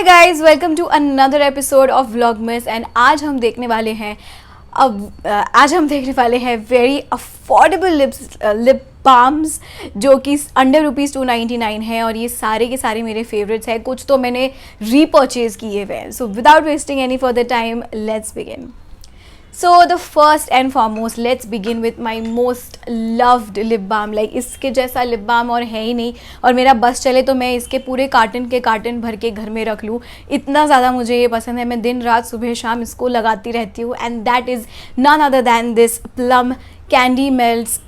Hi guys, welcome to another episode of व्लॉगमिस। And आज हम देखने वाले हैं वेरी अफोर्डेबल लिप बाम्स जो कि अंडर ₹299 है। और ये सारे के सारे मेरे फेवरेट्स हैं, कुछ तो मैंने रीपर्चेज किए हुए हैं। So without wasting any further time, let's begin. So the first and foremost, let's begin with my most loved lip balm. Like इसके जैसा lip balm और है ही नहीं, और मेरा बस चले तो मैं इसके पूरे कार्टन भर के घर में रख लूँ। इतना ज़्यादा मुझे ये पसंद है, मैं दिन रात सुबह शाम इसको लगाती रहती हूँ। And that is none other than this Plum Candy Melts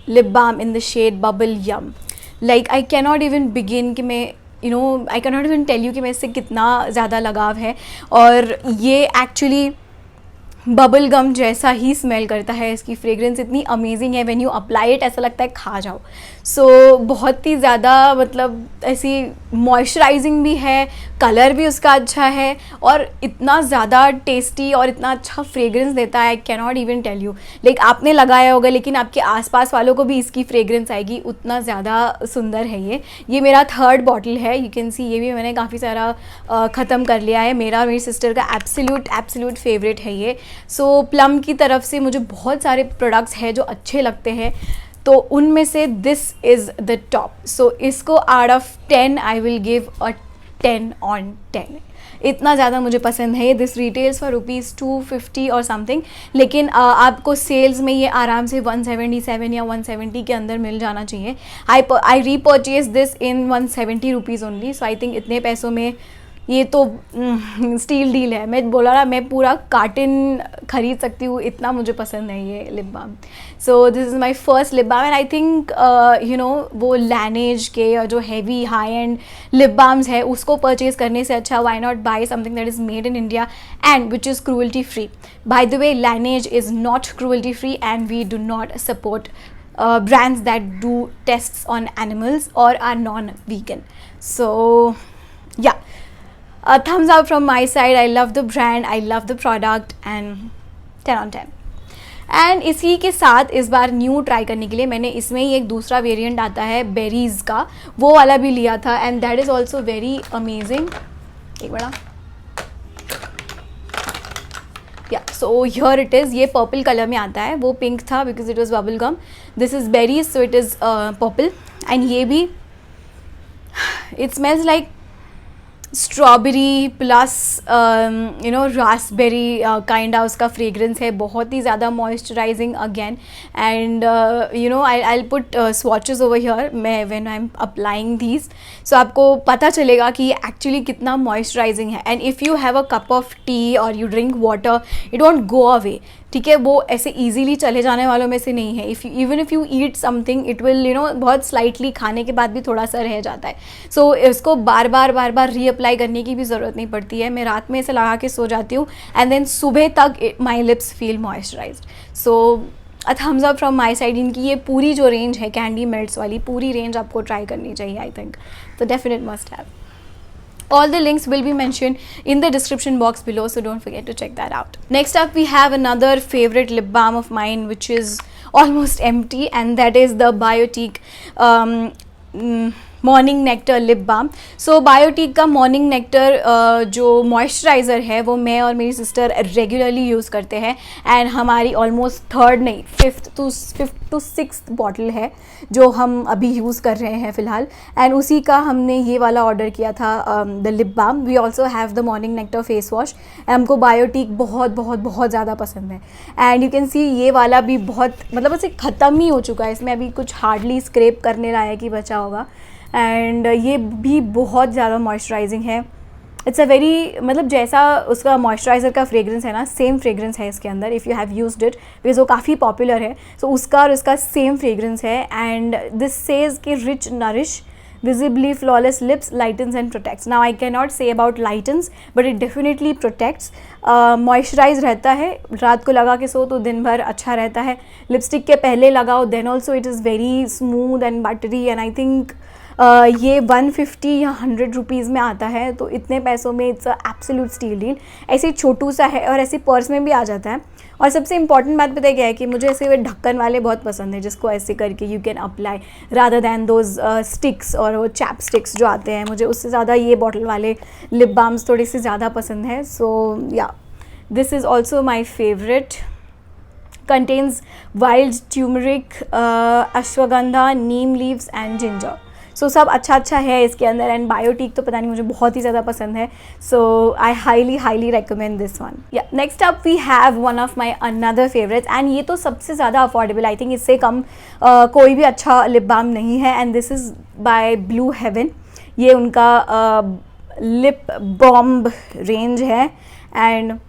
lip balm in the shade Bubble Yum. Like I cannot even begin कि मैं I cannot even tell you कि मैं इससे कितना ज़्यादा लगाव है। और ये एक्चुअली बबल गम जैसा ही स्मेल करता है। इसकी फ्रेग्रेंस इतनी अमेजिंग है, व्हेन यू अप्लाई इट ऐसा लगता है खा जाओ। सो बहुत ही ज़्यादा मतलब ऐसी मॉइस्चराइजिंग भी है, कलर भी उसका अच्छा है, और इतना ज़्यादा टेस्टी और इतना अच्छा फ्रेग्रेंस देता है। I can not even tell you. Like आपने लगाया होगा लेकिन आपके आसपास वालों को भी इसकी फ्रेग्रेंस आएगी, उतना ज़्यादा सुंदर है ये मेरा 3rd बॉटल है। यू कैन सी ये भी मैंने काफ़ी सारा ख़त्म कर लिया है। मेरा और मेरी सिस्टर का एब्सोल्यूट फेवरेट है ये। सो प्लम की तरफ से मुझे बहुत सारे प्रोडक्ट्स हैं जो अच्छे लगते हैं, तो उनमें से दिस इज़ द टॉप। सो इसको out of 10 I will give a 10 on 10। इतना ज़्यादा मुझे पसंद है ये। दिस रिटेल्स फॉर ₹250 और समथिंग, लेकिन आपको सेल्स में ये आराम से 177 या 170 के अंदर मिल जाना चाहिए। I repurchase this in ₹170 only. So I think इतने पैसों में ये तो स्टील डील है। मैं बोला ना, मैं पूरा कार्टन खरीद सकती हूँ, इतना मुझे पसंद है ये lip balm. So this is my first lip balm. And I think वो लैनेज के जो heavy high end lip balms है उसको परचेज करने से अच्छा why not buy something that is made in India and which is cruelty free. By the way, Laneige is not cruelty free and we do not support brands that do tests on animals or are non-vegan. So yeah, a thumbs up from my side. I love the brand, I love the product, and 10 on 10. And इसी के साथ इस बार new try करने के लिए मैंने इसमें ही एक दूसरा वेरिएंट आता है बेरीज़ का, वो वाला भी लिया था। And that is also very amazing. एक बड़ा yeah so here it is. ये पर्पल कलर में आता है, वो पिंक था because it was bubble gum. This is berries, so it is purple. And ये भी it smells like strawberry plus raspberry kind of उसका फ्रेग्रेंस है। बहुत ही ज़्यादा moisturizing again. And I put swatches over here मैं when I am applying these, सो आपको पता चलेगा कि ये एक्चुअली कितना मॉइस्चराइजिंग है। And if you have a cup of tea और you drink water, it won't go away. ठीक है, वो ऐसे इजीली चले जाने वालों में से नहीं है। Even if you eat something, it will बहुत स्लाइटली खाने के बाद भी थोड़ा सा रह जाता है। सो इसको बार बार रीअप्लाई करने की भी ज़रूरत नहीं पड़ती है। मैं रात में इसे लगा के सो जाती हूँ एंड देन सुबह तक my lips feel moisturised. So a thumbs up from my side. इनकी ये पूरी जो रेंज है कैंडी मेल्ट्स वाली, पूरी रेंज आपको ट्राई करनी चाहिए आई थिंक। तो definite must have. All the links will be mentioned in the description box below, so don't forget to check that out. Next up, we have another favorite lip balm of mine, which is almost empty, and that is the Biotique morning nectar lip balm. So Biotique का morning nectar जो moisturizer है वो मैं और मेरी sister regularly use करते हैं। And हमारी ऑलमोस्ट 3rd नहीं 5th to 6th बॉटल है जो हम अभी यूज़ कर रहे हैं फ़िलहाल। एंड उसी का हमने ये वाला ऑर्डर किया था, the lip balm. We also have the morning nectar face wash. हमको बायोटिक बहुत ज़्यादा पसंद है। एंड यू कैन सी ये वाला भी बहुत मतलब उसे ख़त्म ही हो चुका है, इसमें अभी कुछ हार्डली स्क्रैप करने लायक ही बचा होगा। एंड ये भी बहुत ज़्यादा मॉइस्चराइजिंग है। इट्स अ वेरी मतलब जैसा उसका मॉइस्चराइज़र का फ्रेग्रेंस है ना, सेम फ्रेग्रेंस है इसके अंदर। If you have used it, because वो काफ़ी पॉपुलर है। सो उसका और उसका सेम फ्रेग्रेंस है। एंड दिस सेज कि rich nourish visibly flawless lips, lightens and protects. Now I cannot say about lightens, but it definitely protects. Moisturize रहता है, रात को लगा के सो तो दिन भर अच्छा रहता है। लिपस्टिक के पहले लगाओ, then also it is very smooth and buttery, and I think ये 150 या 100 रुपीज़ में आता है, तो इतने पैसों में it's a absolute steal deal. ऐसे छोटू सा है और ऐसे पर्स में भी आ जाता है। और सबसे इंपॉर्टेंट बात पता है क्या है कि मुझे ऐसे ढक्कन वाले बहुत पसंद है, जिसको ऐसे करके you can apply rather than those sticks और वो चैप स्टिक्स जो आते हैं। मुझे उससे ज़्यादा ये बॉटल वाले लिप बाम्स थोड़े से ज़्यादा पसंद है। So yeah, this is also my favourite. Contains wild turmeric, ashwagandha, neem leaves and ginger. So सब अच्छा है इसके अंदर। एंड बायोटिक तो पता नहीं मुझे बहुत ही ज़्यादा पसंद है, so I highly recommend this one. Yeah, next up we have one of my another favourites, and ये तो सबसे ज़्यादा अफोर्डेबल, आई थिंक इससे कम कोई भी अच्छा लिप बाम नहीं है। And this is by Blue Heaven. ये उनका लिप बॉम्ब रेंज है, एंड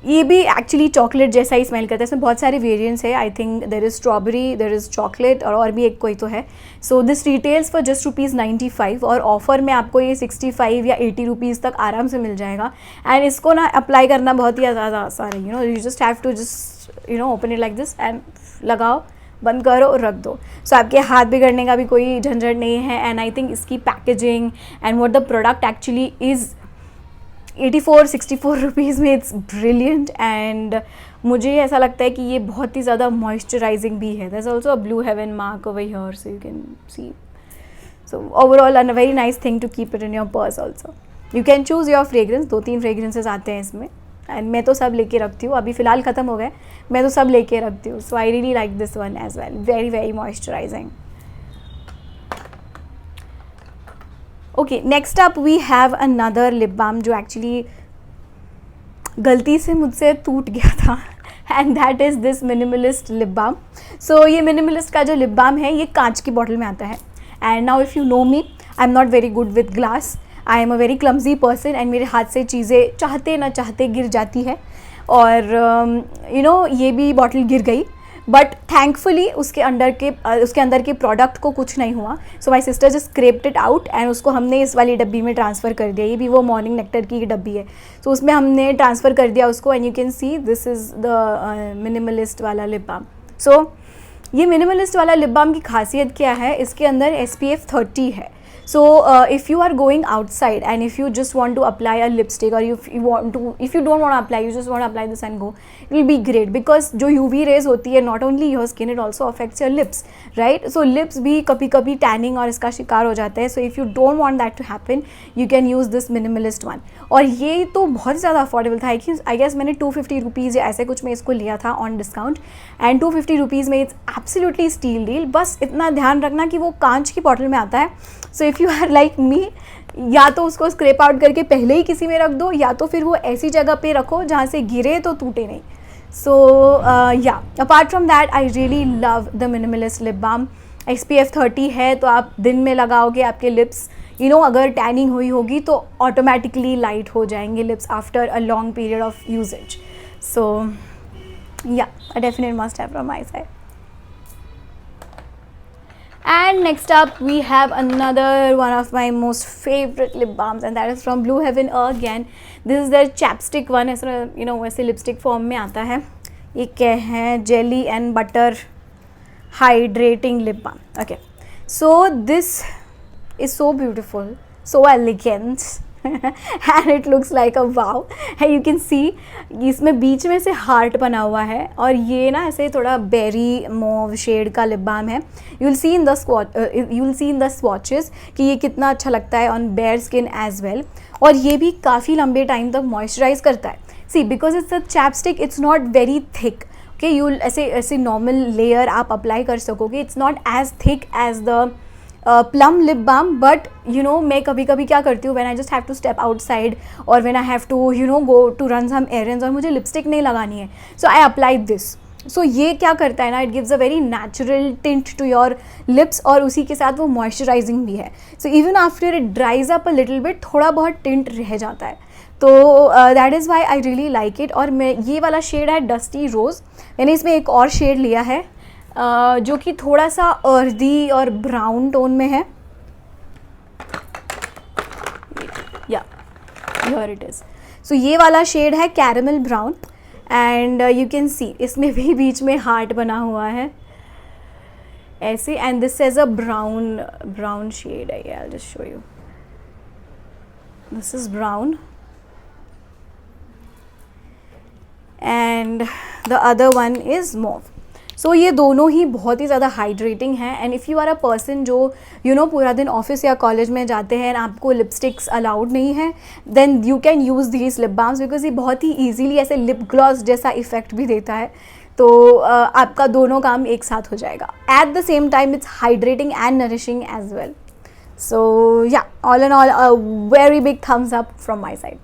ये भी एक्चुअली चॉकलेट जैसा ही स्मेल करता है। इसमें बहुत सारे वेरिएंट्स है। I think there is strawberry, there is chocolate, और भी एक कोई तो है। So this retails for just ₹95, और ऑफर में आपको ये 65 या 80 रुपीज़ तक आराम से मिल जाएगा। एंड इसको ना अप्लाई करना बहुत ही ज़्यादा आसान है। You just have to just open it like this and लगाओ, बंद करो और रख दो। सो आपके हाथ बिगड़ने का भी कोई झंझट नहीं है। एंड आई थिंक इसकी packaging and what the product actually is 64 rupees में इट्स ब्रिलियंट। एंड मुझे ऐसा लगता है कि ये बहुत ही ज़्यादा मॉइस्चराइजिंग भी है। There is also a Blue Heaven mark over here, so you can see. So overall a very nice thing to keep it in your purse also. You can choose your fragrance. 2-3 fragrances आते हैं इसमें, and मैं तो सब लेके रखती हूँ। अभी फ़िलहाल ख़त्म हो गए, मैं तो सब लेके रखती हूँ। So I really like this one as well, very moisturizing. Okay, next up we have another lip balm जो एक्चुअली गलती से मुझसे टूट गया था, and that is this Minimalist lip balm. So ये मिनिमलिस्ट का जो लिप बाम है ये कांच की बॉटल में आता है। And now if you know me, I am not very good with glass, I am a very clumsy person, and मेरे हाथ से चीज़ें चाहते ना चाहते गिर जाती है। और ये भी बॉटल गिर गई, बट थैंकफुली उसके अंदर के प्रोडक्ट को कुछ नहीं हुआ। So my sister just scrapped it out, and उसको हमने इस वाली डब्बी में ट्रांसफ़र कर दिया। ये भी वो मॉर्निंग नेक्टर की डब्बी है, सो उसमें हमने ट्रांसफ़र कर दिया उसको। And you can see this is the minimalist वाला लिप बाम। सो ये मिनिमलिस्ट वाला लिप बाम की खासियत क्या है, इसके अंदर SPF 30 है। So if you are going outside and if you just want to apply a lipstick, or if you don't want to apply, you just want to apply this and go, it will be great, because जो UV rays होती है not only your skin, it also affects your lips, right? So lips भी कभी कभी tanning और इसका शिकार हो जाता है। So if you don't want that to happen, you can use this minimalist one। और ये तो बहुत ज़्यादा अफोर्डेबल था। आई गेस मैंने 250 रुपीज़ या ऐसे कुछ में इसको लिया था ऑन डिस्काउंट, एंड 250 रुपीज़ में इट्स एब्सोल्युटली स्टील डील। बस इतना ध्यान रखना कि वो कांच की बॉटल में आता है। So if you are like me, या तो उसको स्क्रैप आउट करके पहले ही किसी में रख दो, या तो फिर वो ऐसी जगह पे रखो जहाँ से गिरे तो टूटे नहीं। So yeah, apart from that I really love the Minimalist lip balm. SPF 30 है, तो आप दिन में लगाओगे, आपके लिप्स अगर टैनिंग हुई होगी तो ऑटोमेटिकली लाइट हो जाएंगे lips after a long period of usage. So yeah, a definite must have from my side. And next up we have another one of my most favorite lip balms, and that is from Blue Heaven again. This is their chapstick one, ऐसा वैसे lipstick form में आता है। ये क्या है, jelly and butter hydrating lip balm. Okay, so this is so beautiful, so elegant and it looks like a wow। you can see इसमें बीच में से हार्ट बना हुआ है, और ये ना ऐसे थोड़ा बेरी मोव शेड का लिप बाम है। You will see in the swatches कि ये कितना अच्छा लगता है on bare skin as well. और ये भी काफ़ी लंबे टाइम तक मॉइस्चराइज करता है। See, because it's a chapstick, it's not very thick. Okay, you ऐसे नॉर्मल लेयर आप अप्लाई कर सकोगे। It's not as thick as the plum lip balm, but मैं कभी कभी क्या करती हूँ, when I just have to step outside, और when I have to go to run some errands, और मुझे लिपस्टिक नहीं लगानी है, सो आई अप्लाई दिस। सो ये क्या करता है ना, it gives a very natural tint to your lips, और उसी के साथ वो मॉइस्चराइजिंग भी है। So even after it dries up a little bit, थोड़ा बहुत टिंट रह जाता है। तो that is why I really like it. और मैं ये वाला शेड है डस्टी रोज़, मैंने इसमें एक और शेड लिया है जो कि थोड़ा सा अर्दी और ब्राउन टोन में है। या, हियर इट इज़। सो ये वाला शेड है caramel brown, and you can see इसमें भी बीच में हार्ट बना हुआ है। ऐसे, and this is a brown shade है, I just show you, this is brown and the other one is mauve. So ये दोनों ही बहुत ही ज़्यादा हाइड्रेटिंग हैं. And if you are a person जो पूरा दिन ऑफिस या कॉलेज में जाते हैं, आपको लिपस्टिक्स अलाउड नहीं है, then you can use these lip balms, because ये बहुत ही ईजीली ऐसे लिप ग्लॉस जैसा इफेक्ट भी देता है. तो आपका दोनों काम एक साथ हो जाएगा. At the same time it's hydrating and nourishing as well. So yeah, all and all a very big thumbs up from my side.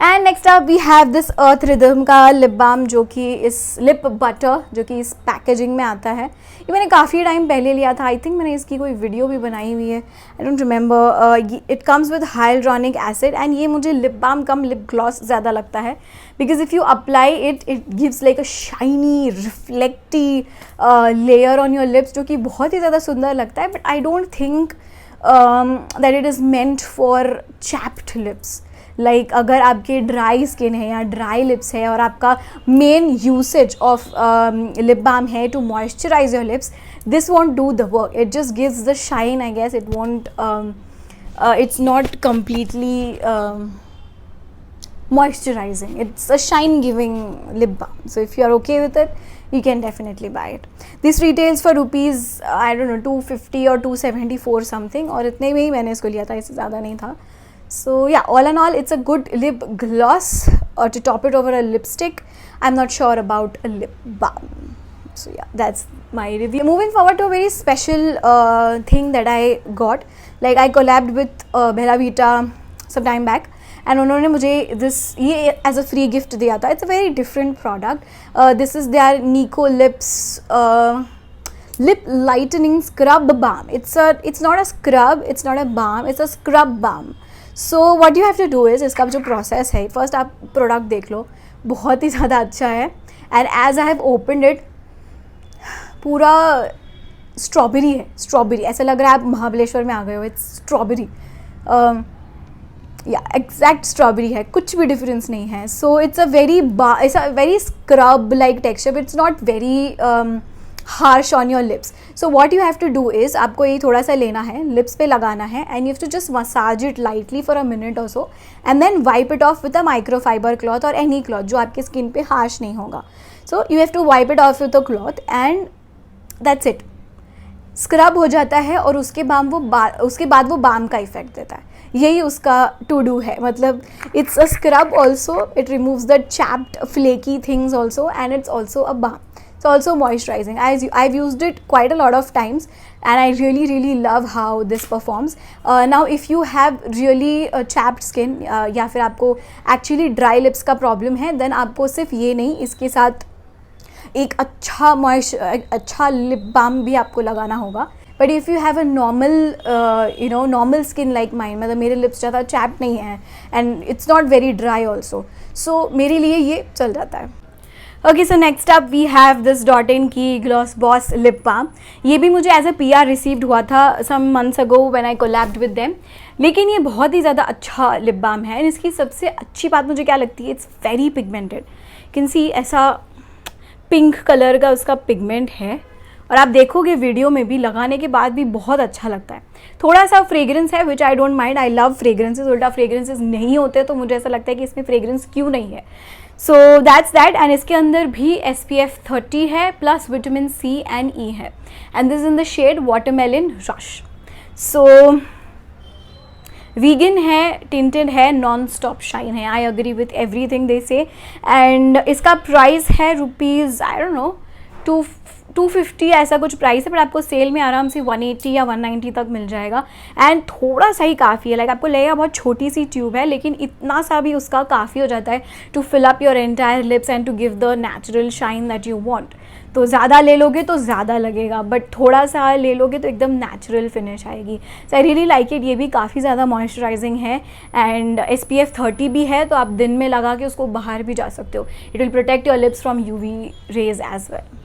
And next up we have this Earth Rhythm का lip balm, जो कि इस lip butter जो कि इस packaging में आता है. ये मैंने काफ़ी टाइम पहले लिया था. आई थिंक मैंने इसकी कोई वीडियो भी बनाई हुई है, I don't remember. It comes with hyaluronic acid and ये मुझे lip balm cum lip gloss ज़्यादा लगता है, because if you apply it gives like a shiny reflective layer on your lips, जो कि बहुत ही ज़्यादा सुंदर लगता है. But I don't think that it is meant for chapped lips. Like अगर आपके ड्राई स्किन है या ड्राई लिप्स है और आपका main usage of lip balm है to moisturize your lips, this won't do the work. It just gives the shine, I guess. It won't, it's not completely moisturizing. It's a shine giving lip balm. So if you are okay with it, you can definitely buy it. This retails for rupees, I don't know, 250 or 274 something, और इतने में ही मैंने इसको लिया था, इससे ज़्यादा नहीं था. So yeah, all in all, it's a good lip gloss or to top it over a lipstick. I'm not sure about a lip balm. So yeah, that's my review. Moving forward to a very special thing that I got. Like I collabed with Bella Vita some time back, and उन्होंने मुझे ये as a free gift दिया था. It's a very different product. This is their Nico Lips lip lightening scrub balm. It's not a scrub, it's not a balm, it's a scrub balm. So what you have to do is, इसका जो process है, first आप product देख लो, बहुत ही ज़्यादा अच्छा है. And as I have opened it, पूरा स्ट्रॉबेरी है. स्ट्रॉबेरी ऐसा लग रहा है आप महाबलेश्वर में आ गए हो. इट्स स्ट्रॉबेरी, या एग्जैक्ट स्ट्रॉबेरी है, कुछ भी डिफरेंस नहीं है. So it's a very scrub like texture, it's not very harsh on your lips. So what you have to do is, आपको ये थोड़ा सा लेना है, लिप्स पे लगाना है, and you have to just massage it lightly for a minute or so, and then wipe it off with a microfiber cloth or any cloth जो आपकी स्किन पे हार्श नहीं होगा. So you have to wipe it off with a cloth and that's it. Scrub हो जाता है और उसके बाद वो बाम का इफेक्ट देता है. यही उसका टू डू है. मतलब it's a scrub also, it removes the chapped flaky things also, and it's also a balm. It's also moisturizing. I've used it quite a lot of times, and I really love how this performs. Now if you have really chapped skin या फिर आपको actually dry lips का problem है, then आपको सिर्फ ये नहीं, इसके साथ एक अच्छा lip balm भी आपको लगाना होगा. But if you have a normal skin like mine, मतलब मेरे lips ज़्यादा chapped नहीं है and it's not very dry also, so मेरे लिए ये चल जाता है. Okay, so next up we have this Dot and Key gloss boss lip balm. ये भी मुझे एज अ PR रिसीव्ड हुआ था some months ago when I collabed with them. लेकिन ये बहुत ही ज़्यादा अच्छा लिप बाम है. इसकी सबसे अच्छी बात मुझे क्या लगती है, it's very pigmented. Can see ऐसा पिंक कलर का उसका पिगमेंट है, और आप देखोगे वीडियो में भी, लगाने के बाद भी बहुत अच्छा लगता है. थोड़ा सा फ्रेग्रेंस है which I don't mind. I love fragrances. उल्टा फ्रेग्रेंसेज नहीं होते तो मुझे ऐसा लगता है कि इसमें फ्रेग्रेंस क्यों नहीं है. So that's that. एंड इसके अंदर भी SPF 30 है plus vitamin C and E है. And this in the shade watermelon rush. So vegan है, टिंटेड है, नॉन स्टॉप शाइन है. I agree with everything they say. And इसका प्राइस है रुपीज़ आई डोंट नो 250 ऐसा कुछ price है, but आपको सेल में आराम से 180 या 190 तक मिल जाएगा. एंड थोड़ा सा ही काफ़ी है. लाइक आपको लगेगा बहुत छोटी सी ट्यूब है, लेकिन इतना सा भी उसका काफ़ी हो जाता है to fill up your entire lips and to give the natural shine that you want. तो ज़्यादा ले लोगे तो ज़्यादा लगेगा, बट थोड़ा सा ले लोगे तो एकदम नेचुरल फिनिश आएगी. सो आई रियली लाइक इट. ये भी काफ़ी ज़्यादा मॉइस्चराइजिंग है एंड SPF 30 भी है, तो आप दिन में लगा के उसको बाहर भी जा सकते हो. It will protect your lips from UV rays as well.